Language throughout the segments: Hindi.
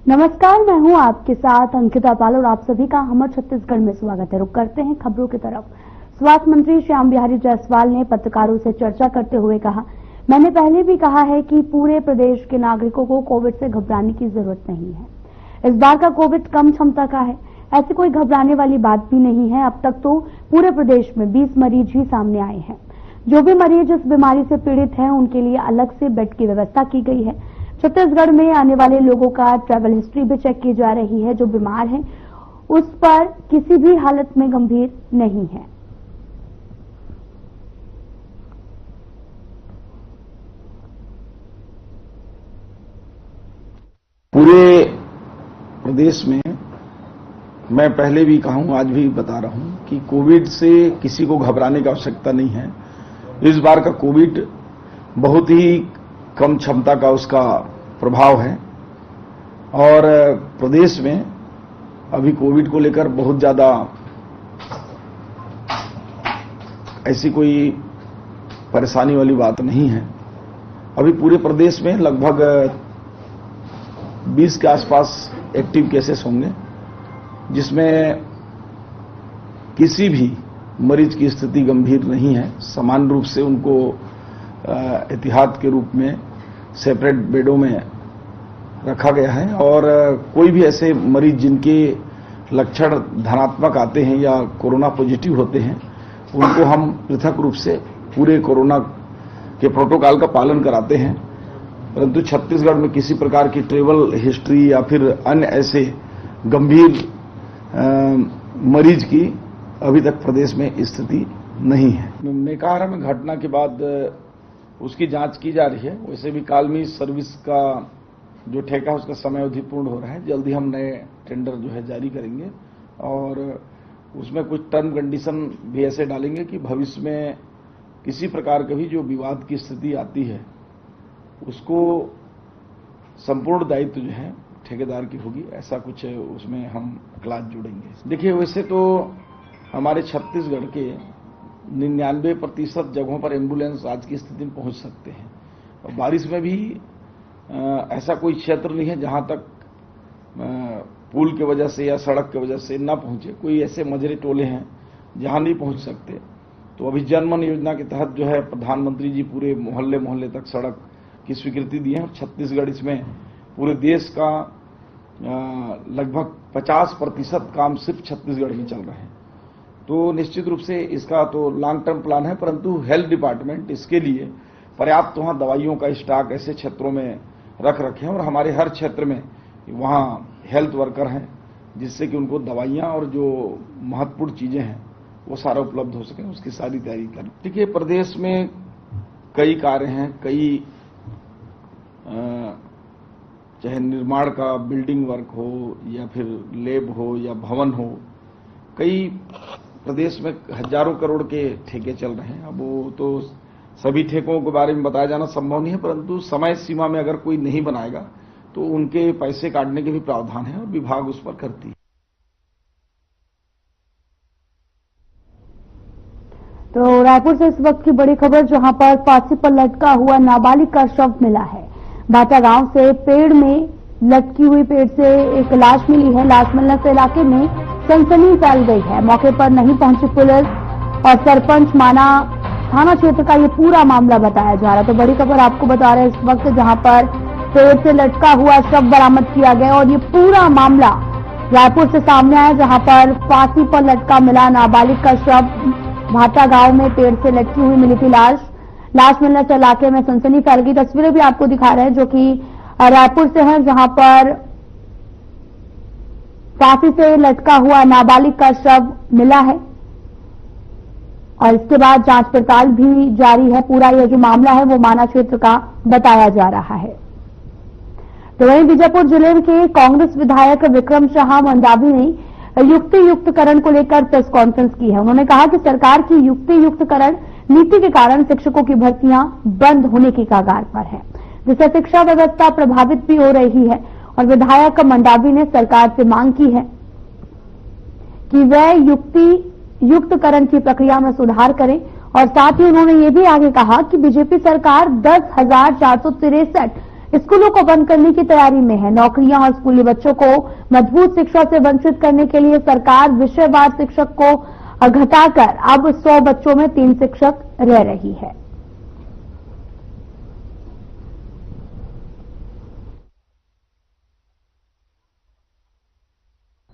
नमस्कार, मैं हूं आपके साथ अंकिता पाल और आप सभी का हमर छत्तीसगढ़ में स्वागत है। रुक करते हैं खबरों की तरफ। स्वास्थ्य मंत्री श्याम बिहारी जायसवाल ने पत्रकारों से चर्चा करते हुए कहा, मैंने पहले भी कहा है कि पूरे प्रदेश के नागरिकों को कोविड से घबराने की जरूरत नहीं है। इस बार का कोविड कम क्षमता का है, ऐसी कोई घबराने वाली बात भी नहीं है। अब तक तो पूरे प्रदेश में 20 मरीज ही सामने आए हैं। जो भी मरीज इस बीमारी से पीड़ित हैं, उनके लिए अलग से बेड की व्यवस्था की गई है। छत्तीसगढ़ में आने वाले लोगों का ट्रैवल हिस्ट्री भी चेक की जा रही है। जो बीमार हैं, उस पर किसी भी हालत में गंभीर नहीं है। पूरे प्रदेश में मैं पहले भी कहा हूं, आज भी बता रहा हूं कि कोविड से किसी को घबराने की आवश्यकता नहीं है। इस बार का कोविड बहुत ही कम क्षमता का उसका प्रभाव है और प्रदेश में अभी कोविड को लेकर बहुत ज्यादा ऐसी कोई परेशानी वाली बात नहीं है। अभी पूरे प्रदेश में लगभग 20 के आसपास एक्टिव केसेस होंगे, जिसमें किसी भी मरीज की स्थिति गंभीर नहीं है। समान रूप से उनको एहतियात के रूप में सेपरेट बेडों में रखा गया है और कोई भी ऐसे मरीज जिनके लक्षण धनात्मक आते हैं या कोरोना पॉजिटिव होते हैं, उनको हम पृथक रूप से पूरे कोरोना के प्रोटोकॉल का पालन कराते हैं। परंतु छत्तीसगढ़ में किसी प्रकार की ट्रेवल हिस्ट्री या फिर अन्य ऐसे गंभीर मरीज की अभी तक प्रदेश में स्थिति नहीं है। नेकारा में घटना के बाद उसकी जांच की जा रही है। वैसे भी कालमी सर्विस का जो ठेका है उसका समय अवधि पूर्ण हो रहा है। जल्दी हम नए टेंडर जो है जारी करेंगे और उसमें कुछ टर्म कंडीशन भी ऐसे डालेंगे कि भविष्य में किसी प्रकार का भी जो विवाद की स्थिति आती है उसको संपूर्ण दायित्व जो है ठेकेदार की होगी। ऐसा कुछ उसमें हम क्लास जोड़ेंगे। देखिए, वैसे तो हमारे छत्तीसगढ़ के 99% जगहों पर एम्बुलेंस आज की स्थिति में पहुंच सकते हैं और बारिश में भी ऐसा कोई क्षेत्र नहीं है जहां तक पुल की वजह से या सड़क की वजह से न पहुंचे। कोई ऐसे मजरे टोले हैं जहां नहीं पहुंच सकते। तो अभी जन मन योजना के तहत जो है प्रधानमंत्री जी पूरे मोहल्ले मोहल्ले तक सड़क की स्वीकृति दी है और छत्तीसगढ़ इसमें पूरे देश का लगभग 50% काम सिर्फ छत्तीसगढ़ में चल रहे हैं। तो निश्चित रूप से इसका तो लॉन्ग टर्म प्लान है, परंतु हेल्थ डिपार्टमेंट इसके लिए पर्याप्त वहां दवाइयों का स्टॉक ऐसे क्षेत्रों में रख रखे हैं और हमारे हर क्षेत्र में वहां हेल्थ वर्कर हैं, जिससे कि उनको दवाइयां और जो महत्वपूर्ण चीजें हैं वो सारा उपलब्ध हो सके, उसकी सारी तैयारी करें। देखिए, प्रदेश में कई कार्य हैं, कई चाहे निर्माण का बिल्डिंग वर्क हो या फिर लैब हो या भवन हो, कई प्रदेश में हजारों करोड़ के ठेके चल रहे हैं। अब वो तो सभी ठेकों के बारे में बताया जाना संभव नहीं है, परंतु समय सीमा में अगर कोई नहीं बनाएगा तो उनके पैसे काटने के भी प्रावधान है और विभाग उस पर करती है। तो रायपुर से इस वक्त की बड़ी खबर, जहां पर फांसी पर लटका हुआ नाबालिग का शव मिला है। भाटा गांव से पेड़ में लटकी हुई पेड़ से एक लाश मिली है। लाश मिलने से इलाके में सनसनी फैल गई है। मौके पर नहीं पहुंची पुलिस और सरपंच माना थाना क्षेत्र का ये पूरा मामला बताया जा रहा है। तो बड़ी खबर आपको बता रहे हैं इस वक्त, जहां पर पेड़ से लटका हुआ शव बरामद किया गया और ये पूरा मामला रायपुर से सामने आया, जहां पर फांसी पर लटका मिला नाबालिग का शव। भाटा गांव में पेड़ से लटकी हुई मिली थी लाश मिलने से इलाके में सनसनी फैल गई। तस्वीरें भी आपको दिखा रहे हैं जो कि रायपुर से हैं, जहां पर फांसी से लटका हुआ नाबालिग का शव मिला है और इसके बाद जांच पड़ताल भी जारी है। पूरा यह जो मामला है वो माना क्षेत्र का बताया जा रहा है। तो वहीं बीजापुर जिले के कांग्रेस विधायक विक्रम शाह मंडावी ने युक्तियुक्तकरण को लेकर प्रेस कॉन्फ्रेंस की है। उन्होंने कहा कि सरकार की युक्तियुक्तकरण नीति के कारण शिक्षकों की भर्तियां बंद होने की कगार पर है, जिससे शिक्षा व्यवस्था प्रभावित भी हो रही है। और विधायक मंडावी ने सरकार से मांग की है कि वह युक्तियुक्तकरण की प्रक्रिया में सुधार करें और साथ ही उन्होंने ये भी आगे कहा कि बीजेपी सरकार 10,463 स्कूलों को बंद करने की तैयारी में है। नौकरियां और स्कूली बच्चों को मजबूत शिक्षा से वंचित करने के लिए सरकार विषयवार शिक्षक को घटाकर अब 100 बच्चों में 3 शिक्षक रह रही है।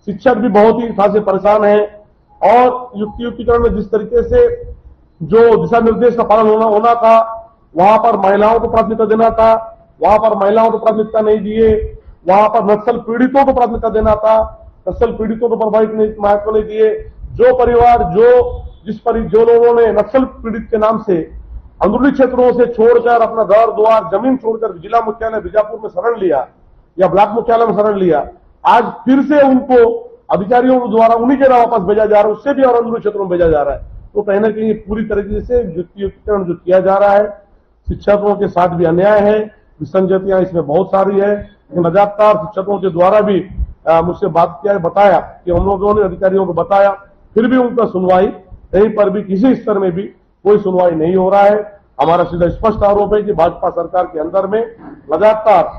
शिक्षक भी बहुत ही खासे परेशान है और युक्तियुक्तिकरण में जिस तरीके से जो दिशा निर्देश का पालन होना था, वहां पर महिलाओं को प्राथमिकता देना था, वहां पर महिलाओं को प्राथमिकता नहीं दिए, वहां पर नक्सल पीड़ितों को प्राथमिकता देना था, नक्सल पीड़ितों को प्रभावित महत्व नहीं दिए। जो परिवार जो लोगों ने नक्सल पीड़ित के नाम से अंदरूनी क्षेत्रों से छोड़कर अपना घर द्वार जमीन छोड़कर जिला मुख्यालय बीजापुर में शरण लिया या ब्लॉक मुख्यालय में शरण लिया, आज फिर से उनको अधिकारियों द्वारा उन्हीं के नाम वापस भेजा जा रहा है, उससे भी और अंदरूनी क्षेत्रों में भेजा जा रहा है। तो कहीं ना कहीं पूरी तरीके से युक्तियुक्तिकरण जो किया जा रहा है, शिक्षकों के साथ भी अन्याय है, विसंगतियां इसमें बहुत सारी है। लेकिन लगातार शिक्षकों के द्वारा भी मुझसे बात किया, बताया कि हम लोगों ने अधिकारियों को बताया, फिर भी उनका सुनवाई कहीं पर भी किसी स्तर में भी कोई सुनवाई नहीं हो रहा है। हमारा सीधा स्पष्ट आरोप है कि भाजपा सरकार के अंदर में लगातार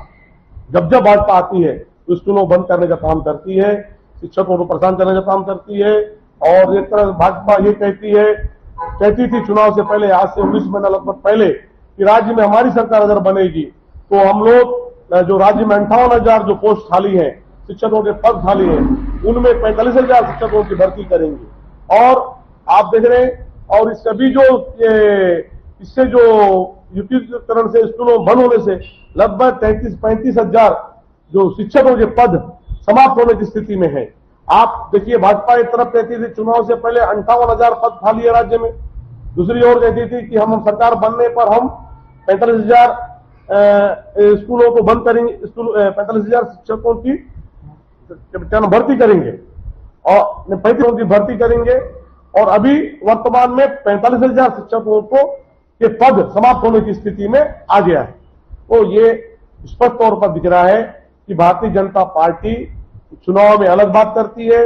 जब भाजपा आती है तो स्कूलों बंद करने का काम करती है, शिक्षकों को परेशान करने का काम करती है। और एक तरह भाजपा ये कहती थी चुनाव से पहले, आज से 19 महीना लगभग पहले, कि राज्य में हमारी सरकार अगर बनेगी तो हम लोग जो राज्य में 58,000 जो पोस्ट खाली है, शिक्षकों के पद खाली है, उनमें 45,000 शिक्षकों की भर्ती करेंगे। और आप देख रहे हैं, और इस सभी इससे जो युक्तियुक्तिकरण से स्कूलों बंद होने से लगभग 33-35,000 जो शिक्षकों के पद समाप्त होने की स्थिति में है। आप देखिए, भाजपा एक तरफ कहती थी चुनाव से पहले 58,000 पद खाली है राज्य में, दूसरी ओर कहती थी कि हम सरकार बनने पर हम 45,000 स्कूलों को बंद करेंगे, 45,000 शिक्षकों की भर्ती करेंगे और 35,000 की भर्ती करेंगे। और अभी वर्तमान में 45,000 शिक्षकों को के पद समाप्त होने की स्थिति में आ गया है। तो ये स्पष्ट तौर पर दिख रहा है कि भारतीय जनता पार्टी चुनाव में अलग बात करती है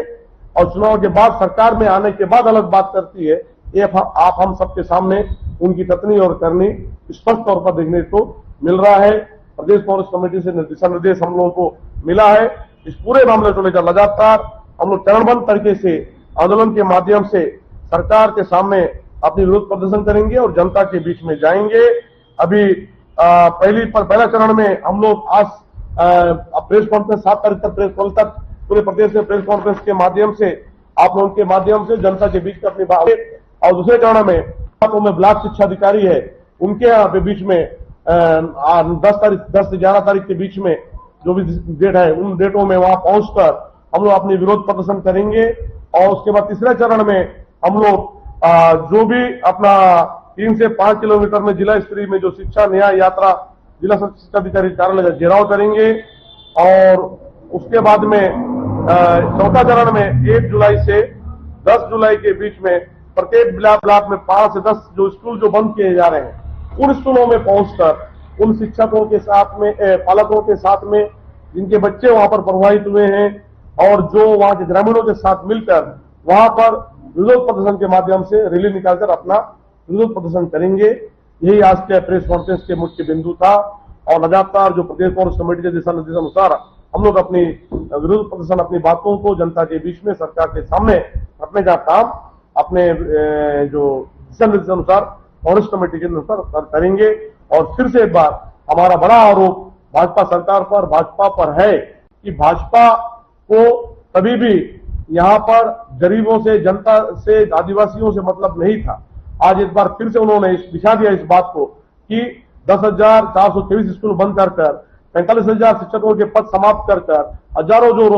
और चुनाव के बाद सरकार में आने के बाद अलग बात करती है। ये आप हम सबके सामने उनकी कथनी और करनी स्पष्ट तौर पर देखने को मिल रहा है। प्रदेश कांग्रेस कमेटी से दिशा निर्देश हम लोगों को मिला है। इस पूरे मामले को लेकर लगातार हम लोग चरणबद्ध तरीके से आंदोलन के माध्यम से सरकार के सामने अपनी विरोध प्रदर्शन करेंगे और जनता के बीच में जाएंगे। अभी पहला चरण में हम लोग आज प्रेस कॉन्फ्रेंस 7 तारीख तक पूरे प्रदेश में प्रेस कॉन्फ्रेंस के माध्यम से आप लोगों के माध्यम से जनता के बीच में अपनी बात, और दूसरे चरण में ब्लॉक शिक्षा अधिकारी है उनके यहाँ पे बीच में 10 से 11 तारीख के बीच में जो भी डेट है उन डेटों में वहां पहुंचकर हम लोग अपनी विरोध प्रदर्शन करेंगे। और उसके बाद तीसरे चरण में हम लोग जो भी अपना 3 से 5 किलोमीटर में जिला स्तरीय में जो शिक्षा न्याय यात्रा जिला शिक्षा अधिकारी कार्यालय का घेराव करेंगे। और उसके बाद में चौथा चरण में 1 जुलाई से 10 जुलाई के बीच में प्रत्येक ब्लॉक में 5 से 10 जो स्कूल जो बंद किए जा रहे हैं उन स्कूलों में पहुंचकर उन शिक्षकों के साथ में पालकों के साथ में जिनके बच्चे वहां पर प्रभावित हुए हैं और जो वहां के ग्रामीणों के साथ मिलकर वहां पर विरोध प्रदर्शन के माध्यम से रैली निकालकर अपना विरोध प्रदर्शन करेंगे। यही आज के प्रेस कॉन्फ्रेंस के मुख्य बिंदु था। और लगातार जो प्रदेश कांग्रेस कमेटी के दिशा निर्देश अनुसार हम लोग अपनी विरोध प्रदर्शन अपनी बातों को जनता के बीच में सरकार के सामने रखने का काम अपने जो दिशा निर्देश अनुसार कांग्रेस कमेटी के अनुसार करेंगे। और फिर से एक बार हमारा बड़ा आरोप भाजपा सरकार पर भाजपा पर है कि भाजपा को कभी भी यहाँ पर गरीबों से जनता से आदिवासियों से मतलब नहीं था। आज एक बार फिर से उन्होंने दिखा दिया इस बात को कि 10,423 स्कूल बंद कर 45,000 शिक्षकों के पद समाप्त कर हजारों जो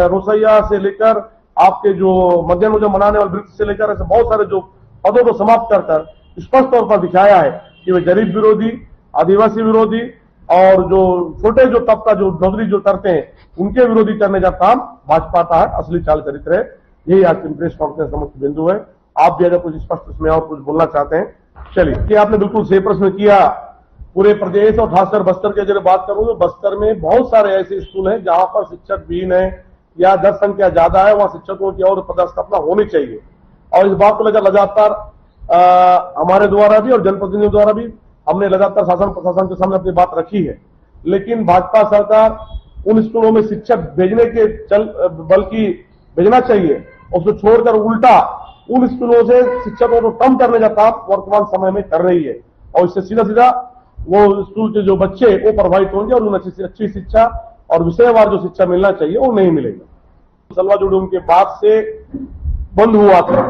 रोसैया से लेकर आपके जो मध्याह्न भोजन बनाने वाले वृत्ति से लेकर ऐसे बहुत सारे जो पदों को समाप्त कर स्पष्ट तौर पर दिखाया है कि वे गरीब विरोधी, आदिवासी विरोधी और जो छोटे जो तबका जो नौकरी जो करते हैं उनके विरोधी करने का काम भाजपा का है, असली चाल चरित्र है। यही आज की प्रेस कॉन्फ्रेंस का मुख्य बिंदु है। आप भी अगर कुछ स्पष्ट इसमें और कुछ बोलना चाहते हैं, चलिए। कि आपने बिल्कुल सही प्रश्न किया। पूरे प्रदेश और खासकर बस्तर की अगर बात करूं तो बस्तर में बहुत सारे ऐसे स्कूल हैं जहां पर शिक्षक विहीन है या दर संख्या ज्यादा है, वहां शिक्षकों की और पदस्थापना होनी चाहिए। और इस बात को लेकर लगातार हमारे द्वारा भी और जनप्रतिनिधियों द्वारा भी हमने लगातार शासन प्रशासन के सामने अपनी बात रखी है, लेकिन भाजपा सरकार उन स्कूलों में शिक्षक भेजने के बल्कि भेजना चाहिए, उसको छोड़कर उल्टा उन स्कूलों से शिक्षकों को कम करने का काम वर्तमान समय में कर रही है, और इससे सीधा सीधा वो स्कूल के जो बच्चे वो प्रभावित होंगे और उन्हें अच्छी शिक्षा और विषयवार जो शिक्षा मिलना चाहिए वो नहीं मिलेगी। सलवा जुडूम के बाद से बंद हुआ था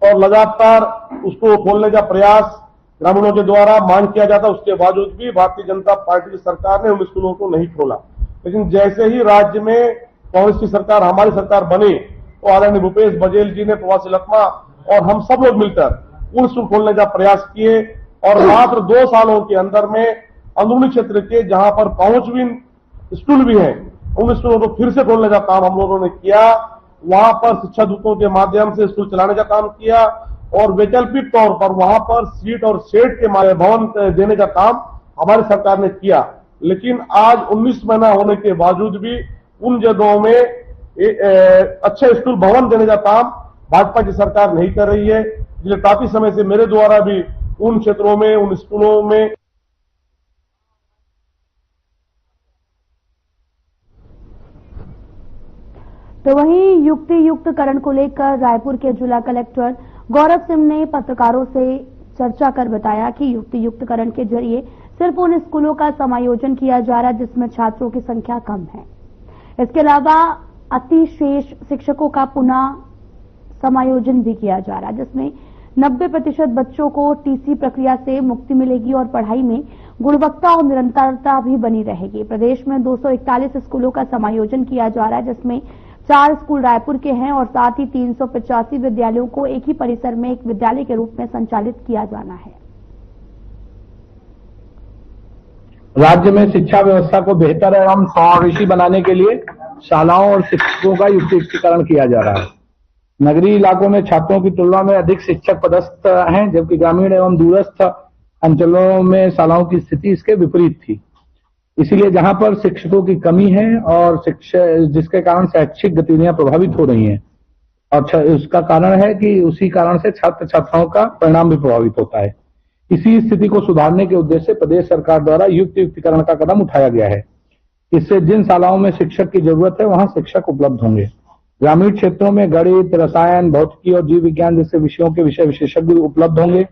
और लगातार उसको खोलने का प्रयास ग्रामीणों के द्वारा मांग किया जाता, उसके बावजूद भी भारतीय जनता पार्टी की सरकार ने उन स्कूलों को नहीं खोला। लेकिन जैसे ही राज्य में कांग्रेस की सरकार, हमारी सरकार बनी, तो आदरणीय भूपेश बघेल जी ने, प्रवासी लखमा और हम सब लोग मिलकर उन स्कूल खोलने का प्रयास किए और मात्र 2 सालों के अंदर में अंदरूनी क्षेत्र के जहां पर पहुंचविन स्कूल भी हैं, उन स्कूलों को फिर से खोलने का काम हम लोगों ने किया। वहां पर शिक्षा दूतों के माध्यम से स्कूल चलाने का काम किया और वैकल्पिक तौर पर वहां पर सीट और शेड के भवन देने का काम हमारी सरकार ने किया। लेकिन आज 19 महीना होने के बावजूद भी उन जगहों में अच्छे स्कूल भवन देने का काम भाजपा की सरकार नहीं कर रही है, इसलिए काफी समय से मेरे द्वारा भी उन क्षेत्रों में, उन स्कूलों में तो वहीं युक्तियुक्तकरण को लेकर रायपुर के जिला कलेक्टर गौरव सिंह ने पत्रकारों से चर्चा कर बताया कि युक्तियुक्तकरण के जरिए सिर्फ उन स्कूलों का समायोजन किया जा रहा है जिसमें छात्रों की संख्या कम है। इसके अलावा अतिशेष शिक्षकों का पुनः समायोजन भी किया जा रहा है, जिसमें 90% बच्चों को टीसी प्रक्रिया से मुक्ति मिलेगी और पढ़ाई में गुणवत्ता और निरंतरता भी बनी रहेगी। प्रदेश में 241 स्कूलों का समायोजन किया जा रहा है, जिसमें 4 स्कूल रायपुर के हैं और साथ ही 385 विद्यालयों को एक ही परिसर में एक विद्यालय के रूप में संचालित किया जाना है। राज्य में शिक्षा व्यवस्था को बेहतर एवं समावेशी बनाने के लिए शालाओं और शिक्षकों का युक्तियुक्तीकरण किया जा रहा है। नगरीय इलाकों में छात्रों की तुलना में अधिक शिक्षक पदस्थ हैं, जबकि ग्रामीण एवं दूरस्थ अंचलों में शालाओं की स्थिति इसके विपरीत थी। इसीलिए जहां पर शिक्षकों की कमी है और जिसके कारण शैक्षिक गतिविधियां प्रभावित हो रही हैं, और उसका कारण है कि उसी कारण से छात्र छात्राओं का परिणाम भी प्रभावित होता है। इसी स्थिति को सुधारने के उद्देश्य से प्रदेश सरकार द्वारा युक्तियुक्तीकरण का कदम उठाया गया है। इससे जिन शालाओं में शिक्षक की जरूरत है वहां शिक्षक उपलब्ध होंगे। ग्रामीण क्षेत्रों में गणित, रसायन, भौतिकी और जीव विज्ञान जैसे विषयों के विषय विशेषज्ञ उपलब्ध होंगे।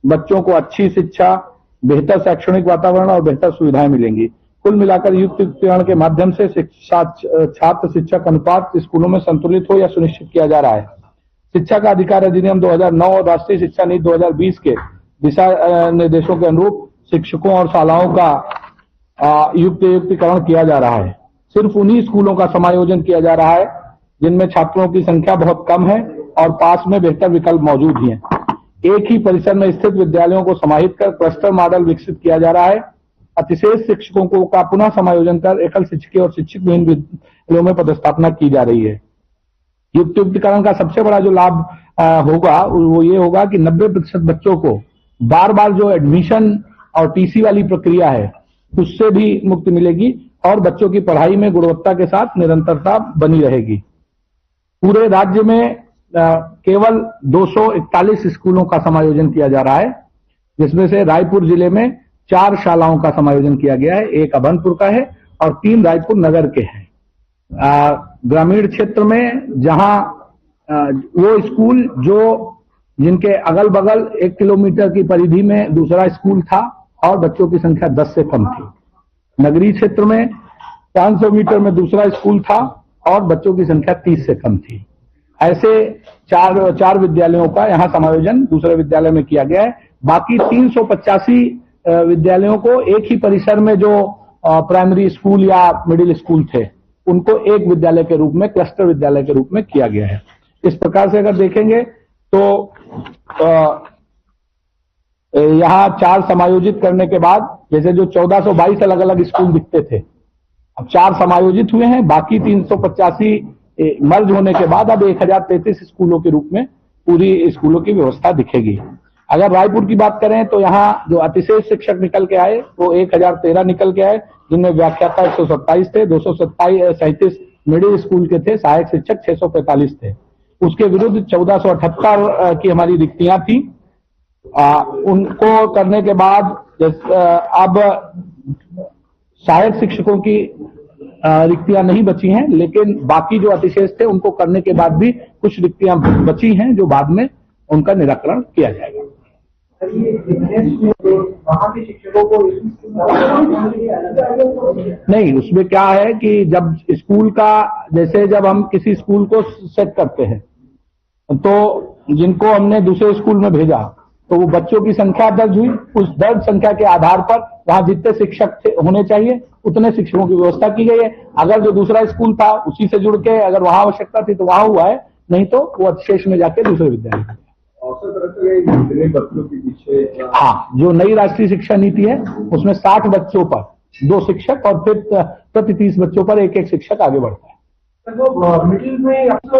बच्चों को अच्छी शिक्षा, बेहतर शैक्षणिक वातावरण और बेहतर सुविधाएं मिलेंगी। कुल मिलाकर युक्तियुक्तीकरण के माध्यम से छात्र शिक्षक अनुपात स्कूलों में संतुलित हो या सुनिश्चित किया जा रहा है। शिक्षा का अधिकार अधिनियम 2009 और राष्ट्रीय शिक्षा नीति 2020 के दिशा निर्देशों के अनुरूप शिक्षकों और शालाओं का युक्तियुक्तीकरण किया जा रहा है। सिर्फ उन्हीं स्कूलों का समायोजन किया जा रहा है जिनमें छात्रों की संख्या बहुत कम है और पास में बेहतर विकल्प मौजूद ही हैं। एक ही परिसर में स्थित विद्यालयों को समाहित कर क्लस्टर मॉडल विकसित किया जा रहा है। अतिशेष शिक्षकों को का पुनः समायोजन कर एकल शिक्षकीय और शिक्षक विहीन विद्यालयों में पदस्थापना की जा रही है। युक्तियुक्तीकरण का सबसे बड़ा जो लाभ होगा वो ये होगा कि 90% बच्चों को बार बार जो एडमिशन और टीसी वाली प्रक्रिया है उससे भी मुक्ति मिलेगी और बच्चों की पढ़ाई में गुणवत्ता के साथ निरंतरता बनी रहेगी। पूरे राज्य में केवल 241 स्कूलों का समायोजन किया जा रहा है, जिसमें से रायपुर जिले में 4 शालाओं का समायोजन किया गया है, एक अभनपुर का है और 3 रायपुर नगर के हैं। ग्रामीण क्षेत्र में जहां वो स्कूल जो जिनके अगल बगल 1 किलोमीटर की परिधि में दूसरा स्कूल था और बच्चों की संख्या 10 से कम थी। नगरीय क्षेत्र में 500 मीटर में दूसरा स्कूल था और बच्चों की संख्या 30 से कम थी। ऐसे 4 विद्यालयों का यहाँ समायोजन दूसरे विद्यालय में किया गया है। बाकी 385 विद्यालयों को एक ही परिसर में जो प्राइमरी स्कूल या मिडिल स्कूल थे उनको एक विद्यालय के रूप में, क्लस्टर विद्यालय के रूप में किया गया है। इस प्रकार से अगर देखेंगे तो यहाँ 4 समायोजित करने के बाद जैसे जो 1422 अलग अलग स्कूल दिखते थे, अब 4 समायोजित हुए हैं, बाकी 385 मर्ज होने के बाद अब 1033 स्कूलों के रूप में पूरी स्कूलों की व्यवस्था दिखेगी। अगर रायपुर की बात करें तो यहाँ जो अतिशेष शिक्षक निकल के आए वो 1013 निकल के आए, जिनमें व्याख्याता 127 थे, 237 मिडिल स्कूल के थे, सहायक शिक्षक 645 थे। उसके विरुद्ध 1478 की हमारी रिक्तियां थी उनको करने के बाद अब सहायक शिक्षकों की रिक्तियां नहीं बची हैं, लेकिन बाकी जो अतिशेष थे उनको करने के बाद भी कुछ रिक्तियां बची हैं जो बाद में उनका निराकरण किया जाएगा। वहाँ के शिक्षकों को नहीं, उसमें क्या है कि जब स्कूल का, जैसे जब हम किसी स्कूल को सेट करते हैं तो जिनको हमने दूसरे स्कूल में भेजा तो वो बच्चों की संख्या दर्ज हुई, उस दर्ज संख्या के आधार पर वहां जितने शिक्षक होने चाहिए उतने शिक्षकों की व्यवस्था की गई है। अगर जो दूसरा स्कूल था उसी से जुड़ के अगर वहां आवश्यकता थी तो वहां हुआ है, नहीं तो वो अतिशेष में जाके दूसरे विद्यालय। बच्चों के पीछे हाँ, जो नई राष्ट्रीय शिक्षा नीति है उसमें 60 बच्चों पर 2 शिक्षक और फिर प्रति 30 बच्चों पर 1-1 शिक्षक आगे बढ़ता है। तो मिडिल में अब तो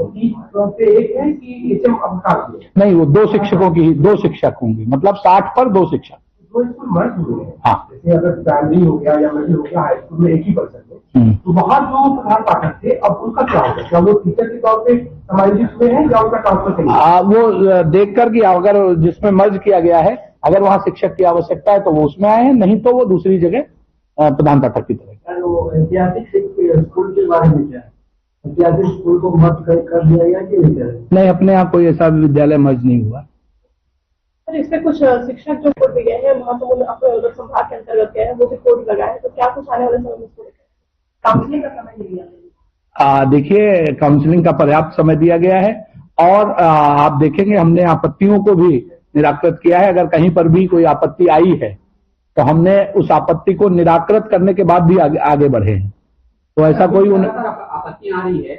30 से 1 है कि एचएम अवकाश है? नहीं, वो 2 शिक्षकों की 2 शिक्षक होंगे, मतलब 60 पर 2 शिक्षक। 2 स्कूल मर्ज हुए हैं। हाँ, जैसे अगर प्राइमरी हो गया या मिडिल हो गया, हाई स्कूल में एक ही पर्सन है, तो वहाँ जो प्रधान पाठक थे अब उनका क्या होगा? क्या वो टीचर के तौर पे समायोजित में है या उनका ट्रांसफर? वो देख कर कि अगर जिसमें मर्ज किया गया है अगर वहाँ शिक्षक की आवश्यकता है तो वो उसमें आए हैं, नहीं तो वो दूसरी जगह प्रधान पाठक की तरह। ऐतिहासिक स्कूल के बारे में क्या है? ऐतिहासिक स्कूल को मर्ज कर दिया गया कि नहीं, अपने यहाँ कोई ऐसा विद्यालय मर्ज नहीं हुआ। सर, इसमें कुछ शिक्षक जो कोर्ट में गए हैं वहाँ तो अपने उधर संभाग के अंतर्गत गए हैं, वो भी कोर्ट लगाए, तो क्या कुछ आने वाले समय में काउंसलिंग का समय दिया? देखिए, काउंसलिंग का पर्याप्त समय दिया गया है और आप देखेंगे हमने आपत्तियों को भी निराकृत किया है। अगर कहीं पर भी कोई आपत्ति आई है तो हमने उस आपत्ति को निराकृत करने के बाद भी आगे बढ़े हैं। तो ऐसा कोई आपत्ति आ रही है,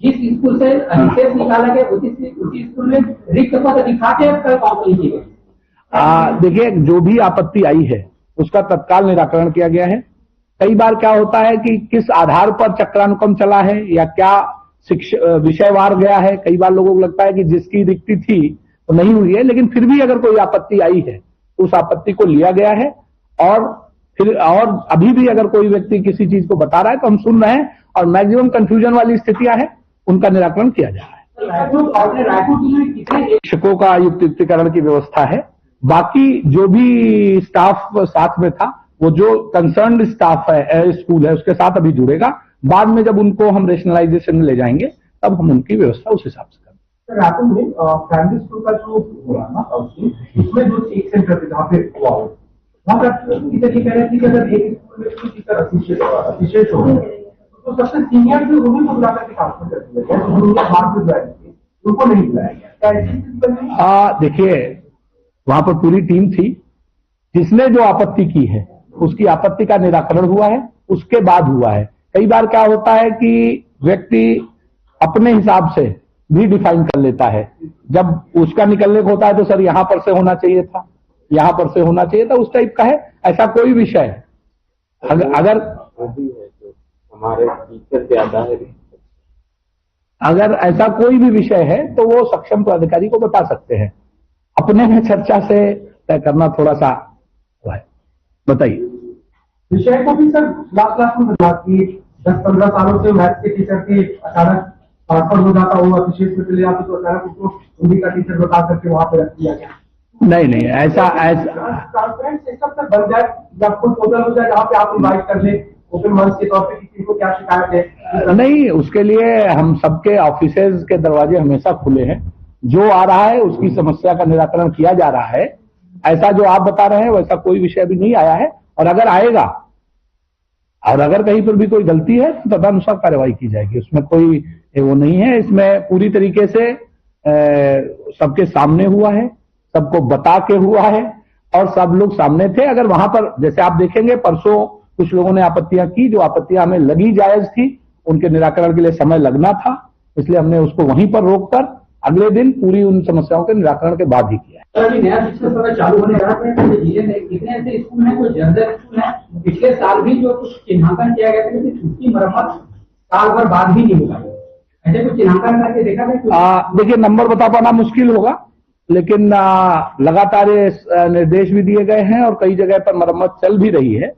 जिस स्कूल से अधिशेष निकाला गया उसी स्कूल में रिक्त पद दिखा के काउंसलिंग की गई। देखिए, जो भी आपत्ति आई है उसका तत्काल निराकरण किया गया है। कई बार क्या होता है कि किस आधार पर चक्रानुक्रम चला है या क्या विषयवार गया है, कई बार लोगों को लगता है कि जिसकी रिक्ति थी तो नहीं हुई है, लेकिन फिर भी अगर कोई आपत्ति आई है तो उस आपत्ति को लिया गया है और फिर अभी भी अगर कोई व्यक्ति किसी चीज को बता रहा है तो हम सुन रहे हैं और मैक्सिमम कंफ्यूजन वाली स्थितियां हैं उनका निराकरण किया जा रहा है। शिक्षकों का युक्तिकरण की व्यवस्था है, बाकी जो भी स्टाफ साथ में था वो जो कंसर्न्ड स्टाफ है स्कूल है उसके साथ अभी जुड़ेगा। बाद में जब उनको हम रेशनलाइजेशन में ले जाएंगे तब हम उनकी व्यवस्था उस हिसाब से करेंगे। रायपुर में प्राइमरी स्कूल का जो हुआ ना उसमें जो एक सेंटर थे जहाँ पे हुआ वहाँ पर टीचर ये कह रहे थे कि अगर एक स्कूल में कोई टीचर अतिशेष हो तो सबसे सीनियर जो उन्हीं को बुला करके ट्रांसफर कर दिया गया, उनको नहीं बुलाया गया। देखिए, वहां पर पूरी टीम थी, जिसने जो आपत्ति की है उसकी आपत्ति का निराकरण हुआ है, उसके बाद हुआ है। कई बार क्या होता है कि व्यक्ति अपने हिसाब से भी डिफाइन कर लेता है, जब उसका निकलने को होता है तो सर यहां पर से होना चाहिए था, यहां पर से होना चाहिए था, उस टाइप का है। ऐसा कोई विषय अगर हमारे टीचर ज्यादा है, अगर ऐसा कोई भी विषय है तो वो सक्षम पदाधिकारी को बता सकते हैं। अपने में चर्चा से तय करना थोड़ा सा है। बताइए। विषय को भी सर लास्ट में बता कि 10-15 सालों से मैथ के टीचर के अचानक ट्रांसफर हो जाता हुआ विशेष में चले जाते तो अचानक उसको हिंदी का टीचर बता करके वहां पे रख दिया गया। नहीं, ऐसा ट्रांसपेरेंट सिस्टम तक बन जाए या कोई पोर्टल हो जाए जहाँ पे आप इन्वाइट कर ले ओपन मंच के तौर पे किसी को क्या शिकायत है? नहीं, उसके लिए हम सबके ऑफिसेज के दरवाजे हमेशा खुले हैं। जो आ रहा है उसकी समस्या का निराकरण किया जा रहा है। ऐसा जो आप बता रहे हैं वैसा कोई विषय अभी नहीं आया है, और अगर आएगा और अगर कहीं पर भी कोई गलती है तो तदनुसार कार्रवाई की जाएगी। उसमें कोई वो नहीं है। इसमें पूरी तरीके से सबके सामने हुआ है, सबको बता के हुआ है और सब लोग सामने थे। अगर वहां पर जैसे आप देखेंगे परसों कुछ लोगों ने आपत्तियां की, जो आपत्तियां हमें लगी जायज थी, उनके निराकरण के लिए समय लगना था, इसलिए हमने उसको वहीं पर रोककर अगले दिन पूरी उन समस्याओं के निराकरण के बाद ही किया है। नया शिक्षा सत्र चालू होने जा रहा है, जिले में कितने ऐसे स्कूल हैं, कोई जनरल स्कूल है, पिछले साल भी जो कुछ चिन्हांकन किया गया था लेकिन उसकी मरम्मत साल भर बाद भी नहीं हुआ, ऐसे कुछ चिन्हांकन करके देखा था? देखिए, नंबर बता पाना मुश्किल होगा, लेकिन लगातार निर्देश भी दिए गए हैं और कई जगह पर मरम्मत चल भी रही है।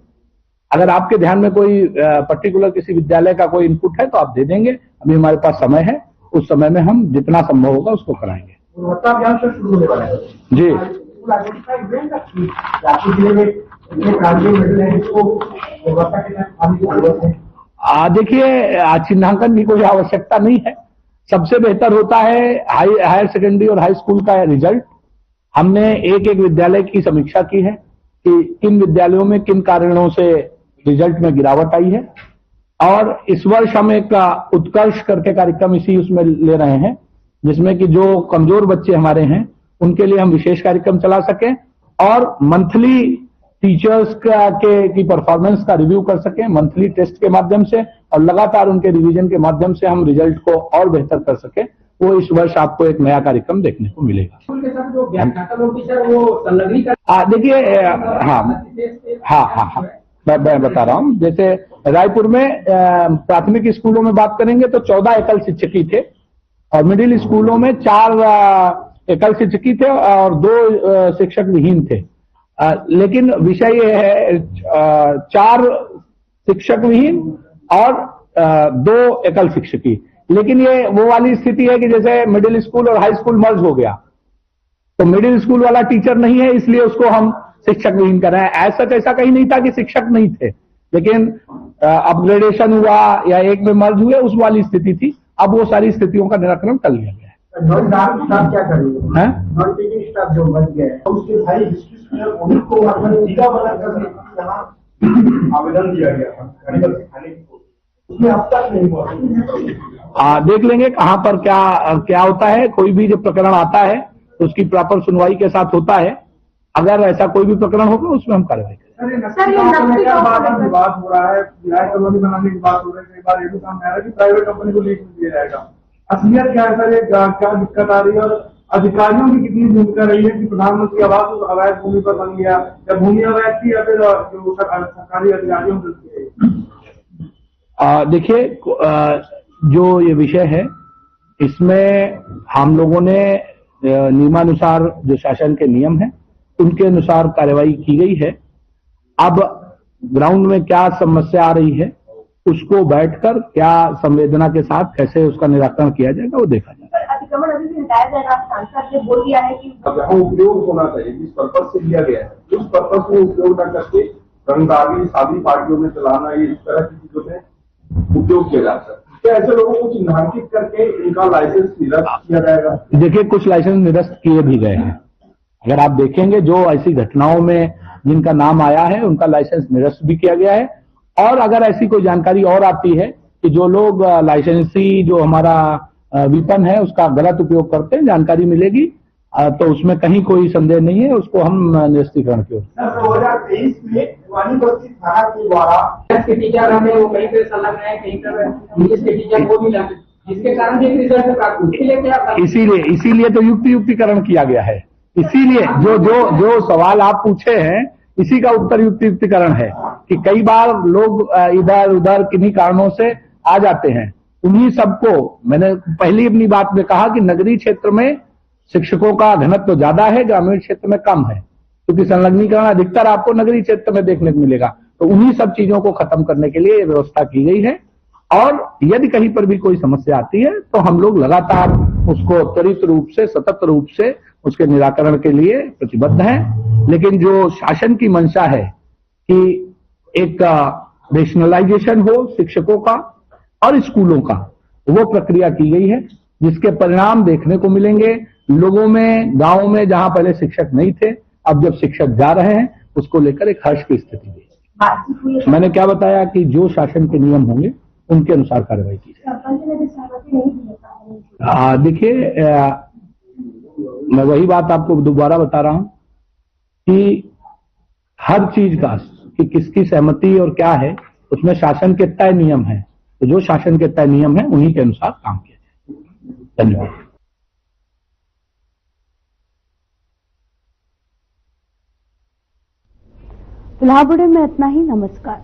अगर आपके ध्यान में कोई पर्टिकुलर किसी विद्यालय का कोई इनपुट है तो आप दे देंगे। अभी हमारे पास समय है, उस समय में हम जितना संभव होगा उसको कराएंगे। गुणवत्ता अभियान से शुरू होने वाला है जी। स्कूल आइडेंटिफाई हुए हैं कि रायपुर जिले में इतने प्रांतीय मेडल है जिसको गुणवत्ता के साथ आने की जरूरत है। देखिए, चिन्हांकन की कोई आवश्यकता नहीं है। सबसे बेहतर होता है हायर सेकेंडरी और हाई स्कूल का रिजल्ट। हमने एक एक विद्यालय की समीक्षा की है कि किन विद्यालयों में किन कारणों से रिजल्ट में गिरावट आई है, और इस वर्ष हम एक उत्कर्ष करके कार्यक्रम इसी उसमें ले रहे हैं, जिसमें कि जो कमजोर बच्चे हमारे हैं उनके लिए हम विशेष कार्यक्रम चला सकें और मंथली टीचर्स की परफॉर्मेंस का रिव्यू कर सकें मंथली टेस्ट के माध्यम से, और लगातार उनके रिवीजन के माध्यम से हम रिजल्ट को और बेहतर कर सकें। वो इस वर्ष आपको एक नया कार्यक्रम देखने को मिलेगा। स्कूल के साथ जो व्याख्याता लोग टीचर वो संलग्नित देखिए, हाँ, मैं बता रहा हूँ। जैसे रायपुर में प्राथमिक स्कूलों में बात करेंगे तो 14 एकल शिक्षकी थे, और मिडिल स्कूलों में 4 एकल शिक्षकी थे और 2 शिक्षक विहीन थे। लेकिन विषय ये है 4 शिक्षक विहीन और 2 एकल शिक्षकी। लेकिन ये वो वाली स्थिति है कि जैसे मिडिल स्कूल और हाई स्कूल मर्ज हो गया, तो मिडिल स्कूल वाला टीचर नहीं है, इसलिए उसको हम शिक्षक विहीन कर रहे हैं। ऐसा कहीं नहीं था कि शिक्षक नहीं थे, लेकिन अपग्रेडेशन हुआ या एक में मर्ज हुए, उस वाली स्थिति थी। अब वो सारी स्थितियों का निराकरण कर लिया गया है। स्टाफ क्या करेंगे? नॉन टीचिंग स्टाफ जो बच गया है उसके सारी हिस्ट्री उनको टीका बनाकर आवेदन दिया गया था मेडिकल सिखाने की, उसमें अब तक नहीं हुआ। देख लेंगे कहाँ पर क्या होता है। कोई भी जो प्रकरण आता है तो उसकी प्रॉपर सुनवाई के साथ होता है। अगर ऐसा कोई भी प्रकरण होगा उसमें हम कार्रवाई करेंगे। विवाद हो रहा है, विधायक कॉलोनी बनाने की बात हो रही है, कई बार ये भी सामने आ रहा है कि प्राइवेट कंपनी को लीज दिया जाएगा। असलियत क्या है सर, ये क्या दिक्कत आ रही है, और अधिकारियों की कितनी भूमिका रही है कि प्रधानमंत्री आवास उस अवैध भूमि पर बन गया, या भूमि अवैध थी या फिर जो सरकारी अधिकारियों से? देखिए, जो ये विषय है इसमें हम लोगों ने नियमानुसार जो शासन के नियम है उनके अनुसार कार्रवाई की गई है। अब ग्राउंड में क्या समस्या आ रही है उसको बैठकर क्या संवेदना के साथ कैसे उसका निराकरण किया जाएगा वो देखा जाएगा। अतिक्रमण अभी भी हटाया जाएगा। सांसद ने बोल दिया है कि जहाँ उपयोग होना चाहिए, जिस पर्पज से लिया गया है उस पर्पज में उपयोग न करके रंगदारी शादी पार्टियों में चलाना, ये इस तरह की चीजों में उपयोग किया जाता है। क्या ऐसे लोगों को चिन्हांकित करके इनका लाइसेंस निरस्त किया जाएगा? देखिए, कुछ लाइसेंस निरस्त किए भी गए हैं। अगर आप देखेंगे जो ऐसी घटनाओं में जिनका नाम आया है उनका लाइसेंस निरस्त भी किया गया है। और अगर ऐसी कोई जानकारी और आती है कि जो लोग लाइसेंसी जो हमारा वेपन है उसका गलत उपयोग करते हैं, जानकारी मिलेगी तो उसमें कहीं कोई संदेह नहीं है, उसको हम निरस्तीकरण की ओर। 2023 में भिवानी बस्ती थाना के द्वारा के टीचर हमें वो कहीं पे संलग्न है, कहीं पर इंग्लिश के टीचर को मिला, जिसके कारण एक रिजल्ट प्राप्त हुआ। इसलिए क्या इसीलिए तो युक्तिकरण किया गया है। इसीलिए जो सवाल आप पूछे हैं इसी का उत्तर युक्तिकरण है कि कई बार लोग इधर उधर किन्हीं कारणों से आ जाते हैं। उन्हीं सबको मैंने पहली अपनी बात में कहा कि नगरीय क्षेत्र में शिक्षकों का घनत्व तो ज्यादा है, ग्रामीण क्षेत्र में कम है, क्योंकि संलग्नीकरण अधिकतर आपको नगरीय क्षेत्र में देखने को मिलेगा। तो उन्हीं सब चीजों को खत्म करने के लिए व्यवस्था की गई है। और यदि कहीं पर भी कोई समस्या आती है तो हम लोग लगातार उसको त्वरित रूप से सतत रूप से उसके निराकरण के लिए प्रतिबद्ध हैं। लेकिन जो शासन की मंशा है कि एक रेशनलाइजेशन हो शिक्षकों का और स्कूलों का, वो प्रक्रिया की गई है, जिसके परिणाम देखने को मिलेंगे लोगों में, गांव में जहां पहले शिक्षक नहीं थे, अब जब शिक्षक जा रहे हैं उसको लेकर एक हर्ष की स्थिति है। मैंने क्या बताया कि जो शासन के नियम होंगे उनके अनुसार कार्रवाई की जाए। देखिए, मैं वही बात आपको दोबारा बता रहा हूं कि हर चीज का कि किसकी सहमति और क्या है उसमें शासन के तय नियम है, तो जो शासन के तय नियम है उन्हीं के अनुसार काम किया जाए। धन्यवाद। फिलहाल बुलेटिन में इतना ही। नमस्कार।